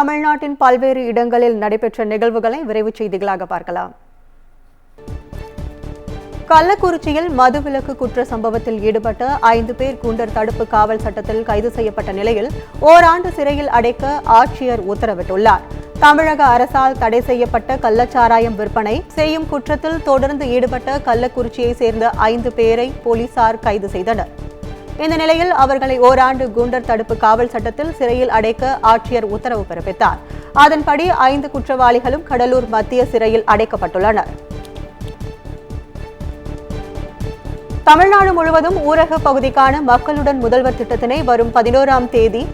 தமிழ்நாட்டின் பல்வேறு இடங்களில் நடைபெற்ற நிகழ்வுகளை விரைவுச் செய்திகளாக பார்க்கலாம். கள்ளக்குறிச்சியில் மதுவிலக்கு குற்ற சம்பவத்தில் ஈடுபட்ட 5 பேர் குண்டர் தடுப்பு காவல் சட்டத்தில் கைது செய்யப்பட்ட நிலையில் ஓராண்டு சிறையில் அடைக்க ஆட்சியர் உத்தரவிட்டுள்ளார். தமிழக அரசால் தடை செய்யப்பட்ட கள்ளச்சாராயம் விற்பனை செய்யும் குற்றத்தில் தொடர்ந்து ஈடுபட்ட கள்ளக்குறிச்சியை சேர்ந்த 5 பேரை போலீசார் கைது செய்தனர். இந்த நிலையில் அவர்களை ஓராண்டு குண்டர் தடுப்பு காவல் சட்டத்தில் சிறையில் அடைக்க ஆட்சியர் உத்தரவு பிறப்பித்தார். அதன்படி 5 குற்றவாளிகளும் கடலூர் மத்திய சிறையில் அடைக்கப்பட்டுள்ளனர். தமிழ்நாடு முழுவதும் ஊரக பகுதிக்கான மக்களுடன் முதல்வர் திட்டத்தினை வரும் 11ஆம் தேதி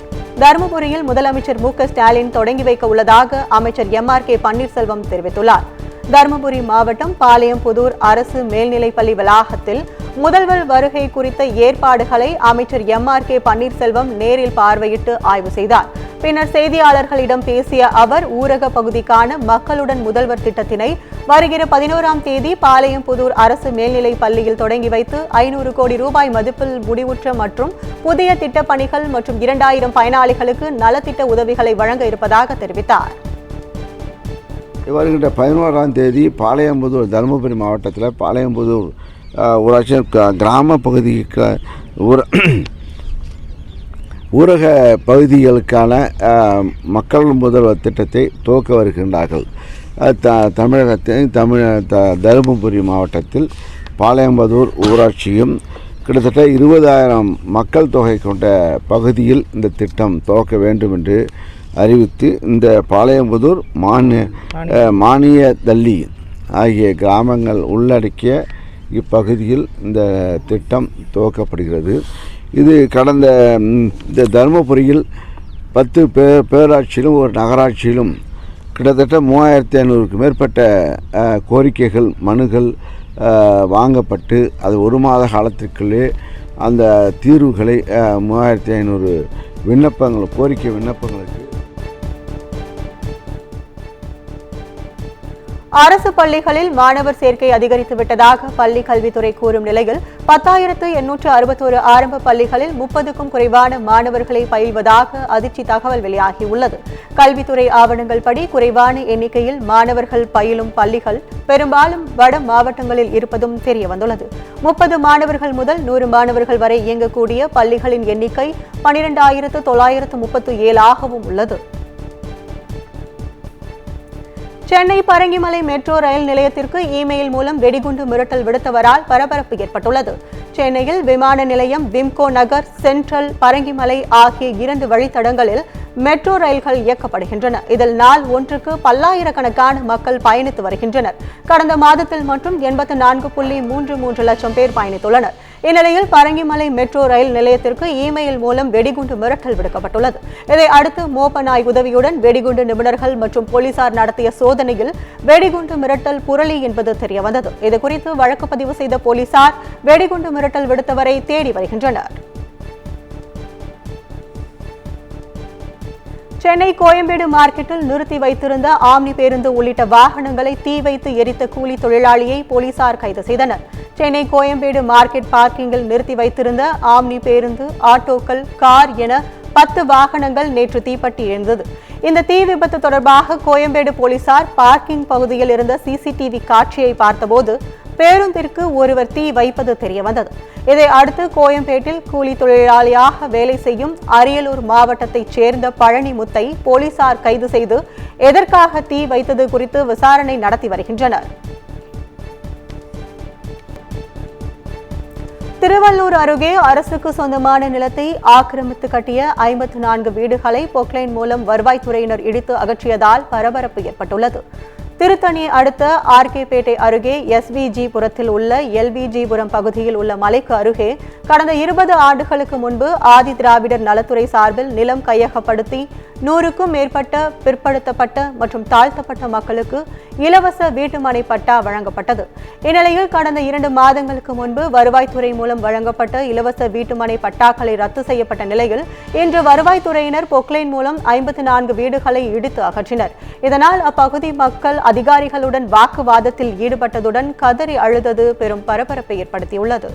தருமபுரியில் முதலமைச்சர் மு.க.ஸ்டாலின் தொடங்கி வைக்க உள்ளதாக அமைச்சர் எம்.ஆர்.கே. பன்னீர்செல்வம் தெரிவித்துள்ளார். தருமபுரி மாவட்டம் பாளையம்புதூர் அரசு மேல்நிலைப்பள்ளி வளாகத்தில் முதல்வர் வருகை குறித்த ஏற்பாடுகளை அமைச்சர் எம்.ஆர்.கே. பன்னீர்செல்வம் நேரில் பார்வையிட்டு ஆய்வு செய்தார். பின்னர் செய்தியாளர்களிடம் பேசிய அவர் ஊரக பகுதிக்கான மக்களுடன் முதல்வர் திட்டத்தினை வருகிற 11ஆம் தேதி பாளையம்புதூர் அரசு மேல்நிலைப் பள்ளியில் தொடங்கி வைத்து 500 கோடி ரூபாய் மதிப்பில் முடிவுற்ற மற்றும் புதிய திட்டப்பணிகள் மற்றும் 2000 பயனாளிகளுக்கு நலத்திட்ட உதவிகளை வழங்க இருப்பதாக தெரிவித்தார். வருகின்ற 11ஆம் தேதி பாளையம்புதூர் தருமபுரி மாவட்டத்தில் பாளையம்புதூர் ஊராட்சி கிராம பகுதிக்கு ஊரக பகுதிகளுக்கான மக்கள் முதல்வர் திட்டத்தை துவக்க வருகின்றார்கள். தமிழகத்தின் தருமபுரி மாவட்டத்தில் பாளையம்புதூர் ஊராட்சியும் கிட்டத்தட்ட 20,000 மக்கள் தொகை கொண்ட பகுதியில் இந்த திட்டம் துவக்க வேண்டும் என்று அறிவித்து இந்த பாளையம்புதூர் மானியதள்ளி ஆகிய கிராமங்கள் உள்ளடக்கிய இப்பகுதியில் இந்த திட்டம் துவக்கப்படுகிறது. இது கடந்த இந்த தருமபுரியில் 10 பேராட்சியிலும் ஒரு நகராட்சியிலும் கிட்டத்தட்ட 3500க்கு மேற்பட்ட கோரிக்கைகள் மனுகள் வாங்கப்பட்டு அது 1 மாத காலத்திற்குள்ளே அந்த தீர்வுகளை 3500 விண்ணப்பங்கள் கோரிக்கை விண்ணப்பங்களுக்கு அரசு பள்ளிகளில் மாணவர் சேர்க்கை அதிகரித்து விட்டதாக பள்ளி கல்வித்துறை கூறும் நிலையில் 10,861 ஆரம்ப பள்ளிகளில் 30க்கும் குறைவான மாணவர்களை பயில்வதாக அதிர்ச்சி தகவல் வெளியாகியுள்ளது. கல்வித்துறை ஆவணங்கள் படி குறைவான எண்ணிக்கையில் மாணவர்கள் பயிலும் பள்ளிகள் பெரும்பாலும் வட மாவட்டங்களில் இருப்பதும் தெரியவந்துள்ளது. 30 மாணவர்கள் முதல் 100 மாணவர்கள் வரை இயங்கக்கூடிய பள்ளிகளின் எண்ணிக்கை 12,937 ஆகவும் உள்ளது. சென்னை பரங்கிமலை மெட்ரோ ரயில் நிலையத்திற்கு இமெயில் மூலம் வெடிகுண்டு மிரட்டல் விடுத்தவரால் பரபரப்பு ஏற்பட்டுள்ளது. சென்னையில் விமான நிலையம், விம்கோ நகர், சென்ட்ரல், பரங்கிமலை ஆகிய 2 வழித்தடங்களில் மெட்ரோ ரயில்கள் இயக்கப்படுகின்றன. இதில் நாள் ஒன்றுக்கு பல்லாயிரக்கணக்கான மக்கள் பயணித்து வருகின்றனர். கடந்த மாதத்தில் மட்டும் 84.33 லட்சம் பேர் பயணித்துள்ளனர். இந்நிலையில் பரங்கிமலை மெட்ரோ ரயில் நிலையத்திற்கு இமெயில் மூலம் வெடிகுண்டு மிரட்டல் விடுக்கப்பட்டுள்ளது. இதை அடுத்து மோப்ப நாய் உதவியுடன் வெடிகுண்டு நிபுணர்கள் மற்றும் போலீசார் நடத்திய சோதனையில் வெடிகுண்டு மிரட்டல் புரளி என்பது தெரியவந்தது. இதுகுறித்து வழக்கு பதிவு செய்த போலீசார் வெடிகுண்டு மிரட்டல் விடுத்தவரை தேடி வருகின்றனர். சென்னை கோயம்பேடு மார்க்கெட்டில் நிறுத்தி வைத்திருந்த ஆம்னி பேருந்து உள்ளிட்ட வாகனங்களை தீ வைத்து எரித்த கூலி தொழிலாளியை போலீசார் கைது செய்தனர். சென்னை கோயம்பேடு மார்க்கெட் பார்க்கிங்கில் நிறுத்தி வைத்திருந்த ஆம்னி பேருந்து, ஆட்டோக்கள், கார் என 10 வாகனங்கள் நேற்று தீப்பற்றி எரிந்தது. இந்த தீ விபத்து தொடர்பாக கோயம்பேடு போலீசார் பார்க்கிங் பகுதியில் இருந்த சிசிடிவி காட்சியை பார்த்தபோது பேருந்திற்கு ஒருவர் தீ வைப்பது தெரியவந்தது. இதை அடுத்து கோயம்பேட்டில் கூலி தொழிலாளியாக வேலை செய்யும் அரியலூர் மாவட்டத்தைச் சேர்ந்த பழனி முத்தை போலீசார் கைது செய்து எதற்காக தீ வைத்தது குறித்து விசாரணை நடத்தி வருகின்றனர். திருவள்ளூர் அருகே அரசுக்கு சொந்தமான நிலத்தை ஆக்கிரமித்து கட்டிய 54 வீடுகளை பொக்லைன் மூலம் வருவாய்த்துறையினர் இடித்து அகற்றியதால் பரபரப்பு ஏற்பட்டுள்ளது. திருத்தணி அடுத்த ஆர்கேபேட்டை அருகே எஸ்விஜி புரத்தில் உள்ள எல்விஜிபுரம் பகுதியில் உள்ள மலைக்கு அருகே கடந்த 20 ஆண்டுகளுக்கு முன்பு ஆதி திராவிடர் நலத்துறை சார்பில் நிலம் கையகப்படுத்தி 100க்கும் மேற்பட்ட பிற்படுத்தப்பட்ட மற்றும் தாழ்த்தப்பட்ட மக்களுக்கு இலவச வீட்டுமனை பட்டா வழங்கப்பட்டது. இந்நிலையில் கடந்த 2 மாதங்களுக்கு முன்பு வருவாய்த்துறை மூலம் வழங்கப்பட்ட இலவச வீட்டுமனை பட்டாக்களை ரத்து செய்யப்பட்ட நிலையில் இன்று வருவாய்த்துறையினர் பொக்லைன் மூலம் 54 வீடுகளை இடித்து அகற்றினர். இதனால் அப்பகுதி மக்கள் அதிகாரிகளுடன் வாக்குவாதத்தில் ஈடுபட்டதுடன் கதறி அழுதது பெரும் பரபரப்பை ஏற்படுத்தியுள்ளது.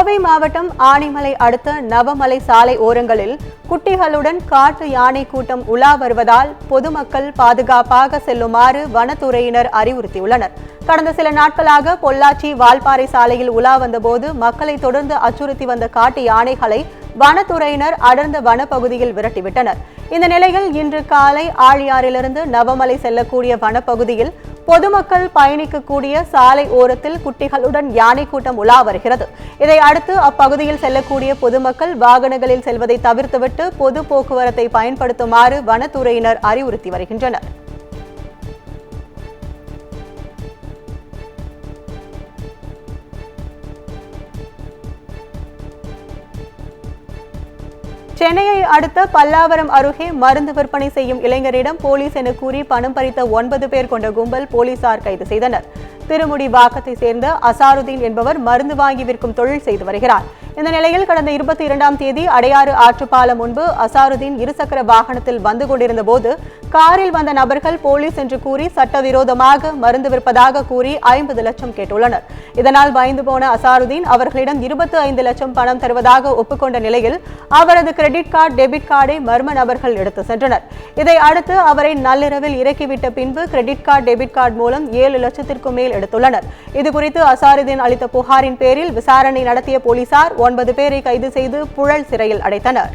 கோவை மாவட்டம் ஆனைமலை அடுத்த நவமலை சாலை ஓரங்களில் குட்டிகளுடன் காட்டு யானை கூட்டம் உலா வருவதால் பொதுமக்கள் பாதுகாப்பாக செல்லுமாறு வனத்துறையினர் அறிவுறுத்தியுள்ளனர். கடந்த சில நாட்களாக பொள்ளாச்சி வால்பாறை சாலையில் உலா வந்தபோது மக்களை தொடர்ந்து அச்சுறுத்தி வந்த காட்டு யானைகளை வனத்துறையினர் அடர்ந்த வனப்பகுதியில் விரட்டிவிட்டனர். இந்த நிலையில் இன்று காலை ஆழியாறிலிருந்து நவமலை செல்லக்கூடிய வனப்பகுதியில் பொதுமக்கள் பயணிக்கக்கூடிய சாலை ஓரத்தில் குட்டிகளுடன் யானை கூட்டம் உலா வருகிறது. இதை அடுத்து அப்பகுதியில் செல்லக்கூடிய பொதுமக்கள் வாகனங்களில் செல்வதை தவிர்த்துவிட்டு பொது போக்குவரத்தை பயன்படுத்துமாறு வனத்துறையினர் அறிவுறுத்தி வருகின்றனர். சென்னையை அடுத்த பல்லாவரம் அருகே மருந்து விற்பனை செய்யும் இளைஞரிடம் போலீஸ் என கூறி பணம் பறித்த 9 பேர் கொண்ட கும்பல் போலீசார் கைது செய்தனர். திருமுடிவாக்கத்தை சேர்ந்த அசாருதீன் என்பவர் மருந்து வாங்கி விற்கும் தொழில் செய்து வருகிறார். இந்த நிலையில் கடந்த 22ஆம் தேதி அடையாறு ஆற்றுப்பாலம் முன்பு அசாருதீன் இருசக்கர வாகனத்தில் வந்து கொண்டிருந்த போது காரில் வந்த நபர்கள் போலீஸ் என்று கூறி சட்டவிரோதமாக மருந்து விற்பதாக கூறி 50 லட்சம் கேட்டுள்ளனர். இதனால் பயந்து போன அசாருதீன் அவர்களிடம் 25 லட்சம் பணம் தருவதாக ஒப்புக்கொண்ட நிலையில் அவரது கிரெடிட் கார்டு, டெபிட் கார்டை மர்ம நபர்கள் எடுத்து சென்றனர். இதை அடுத்து அவரை நள்ளிரவில் இறக்கிவிட்ட பின்பு கிரெடிட் கார்டு, டெபிட் கார்டு மூலம் 7 லட்சத்திற்கும் மேல் எடுத்துள்ளனர். இதுகுறித்து அசாருதீன் அளித்த புகாரின் பேரில் விசாரணை நடத்திய போலீசார் 9 பேரை கைது செய்து புழல் சிறையில் அடைத்தனர்.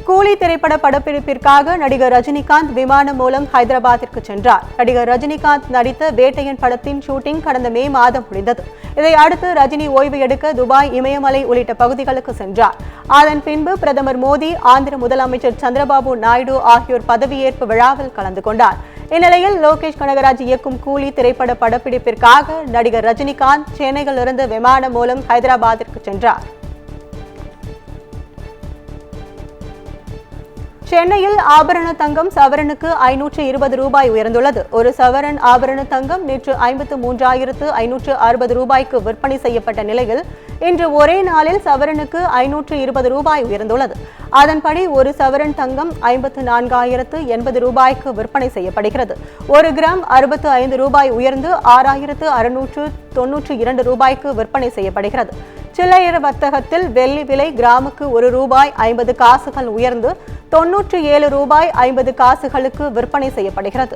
கூலி திரைப்பட படப்பிடிப்பிற்காக நடிகர் ரஜினிகாந்த் விமானம் மூலம் ஹைதராபாத்திற்கு சென்றார். நடிகர் ரஜினிகாந்த் நடித்த வேட்டையன் படத்தின் ஷூட்டிங் கடந்த மே மாதம் முடிந்தது. இதை அடுத்து ரஜினி ஓய்வு எடுக்க துபாய், இமயமலை உள்ளிட்ட பகுதிகளுக்கு சென்றார். அதன் பின்பு பிரதமர் மோடி, ஆந்திர முதலமைச்சர் சந்திரபாபு நாயுடு ஆகியோர் பதவியேற்பு விழாவில் கலந்து கொண்டார். இந்நிலையில் லோகேஷ் கனகராஜ் இயக்கும் கூலி திரைப்பட படப்பிடிப்பிற்காக நடிகர் ரஜினிகாந்த் சென்னையிலிருந்து விமானம் மூலம் ஹைதராபாத்திற்கு சென்றார். சென்னையில் ஆபரண தங்கம் சவரனுக்கு 520 ரூபாய் உயர்ந்துள்ளது. ஒரு சவரன் ஆபரண தங்கம் நேற்று 53,560 ரூபாய்க்கு விற்பனை செய்யப்பட்ட நிலையில் இன்று ஒரே நாளில் சவரனுக்கு 520 ரூபாய் உயர்ந்துள்ளது. அதன்படி ஒரு சவரன் தங்கம் 54,080 ரூபாய்க்கு விற்பனை செய்யப்படுகிறது. 1 கிராம் 65 ரூபாய் உயர்ந்து 6,692 ரூபாய்க்கு விற்பனை செய்யப்படுகிறது. சில்லறை வர்த்தகத்தில் வெள்ளி விலை கிராமுக்கு 1 ரூபாய் 50 காசுகள் உயர்ந்து 97 ரூபாய் 50 காசுகளுக்கு விற்பனை செய்யப்படுகிறது.